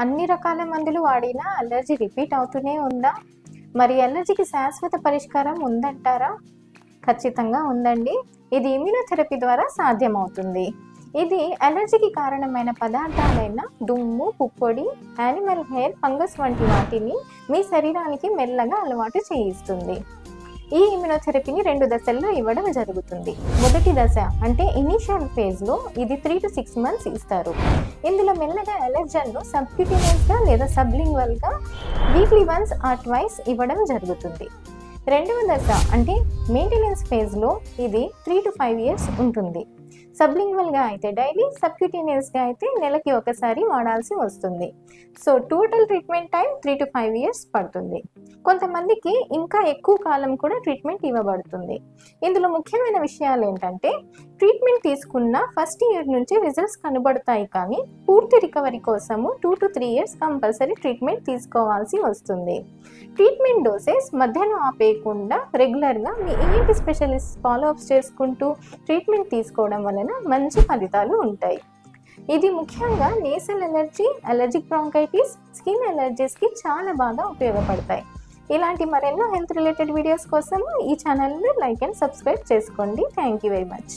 అన్ని రకాల మందులు వాడినా అలర్జీ రిపీట్ అవుతూనే ఉందా? మరి అలర్జీకి శాశ్వత పరిష్కారం ఉందంటారా? ఖచ్చితంగా ఉందండి. ఇది ఇమ్యునోథెరపీ ద్వారా సాధ్యమవుతుంది. ఇది అలర్జీకి కారణమైన పదార్థాలైన దుమ్ము, పుప్పొడి, యానిమల్ హెయిర్, ఫంగస్ వంటి వాటిని మీ శరీరానికి మెల్లగా అలవాటు చేయిస్తుంది. ఈ ఇమ్యునోథెరపీని 2 దశల్లో ఇవ్వడం జరుగుతుంది. మొదటి దశ అంటే ఇనిషియల్ ఫేజ్లో ఇది 3 to 6 months ఇస్తారు. ఇందులో మెల్లగా ఎలర్జన్ను సబ్క్యూటేనియస్గా లేదా సబ్లింగ్వల్గా వీక్లీ వన్స్ ఆర్ ట్వైస్ ఇవ్వడం జరుగుతుంది. రెండవ దశ అంటే మెయింటెనెన్స్ ఫేజ్లో ఇది 3 to 5 years ఉంటుంది. సబ్లింగ్వల్గా అయితే డైలీ, సబ్క్యూటేనియస్గా అయితే నెలకి ఒకసారి వాడాల్సి వస్తుంది. So total treatment time 3 to 5 years పడుతుంది. కొంతమందికి ఇంకా ఎక్కువ కాలం కూడా ట్రీట్మెంట్ ఇవ్వబడుతుంది. ఇందులో ముఖ్యమైన విషయాలు ఏంటంటే ట్రీట్మెంట్ తీసుకున్న ఫస్ట్ ఇయర్ నుంచి రిజల్ట్స్ కనబడతాయి, కానీ పూర్తి రికవరీ కోసము 2 to 3 years కంపల్సరీ ట్రీట్మెంట్ తీసుకోవాల్సి వస్తుంది. ట్రీట్మెంట్ డోసెస్ మధ్యలో ఆపేయకుండా రెగ్యులర్గా మీ ఈఎన్టీ స్పెషలిస్ట్ ఫాలోఅప్స్ చేసుకుంటూ ట్రీట్మెంట్ తీసుకోవడం వలన మంచి ఫలితాలు ఉంటాయి. ఇది ముఖ్యంగా nasal allergy, allergic bronchitis, skin ఎలర్జీస్కి చాలా బాగా ఉపయోగపడతాయి. ఇలాంటి మరెన్నో హెల్త్ రిలేటెడ్ వీడియోస్ కోసం ఈ ఛానల్ని లైక్ అండ్ సబ్స్క్రైబ్ చేసుకోండి. Thank you very much.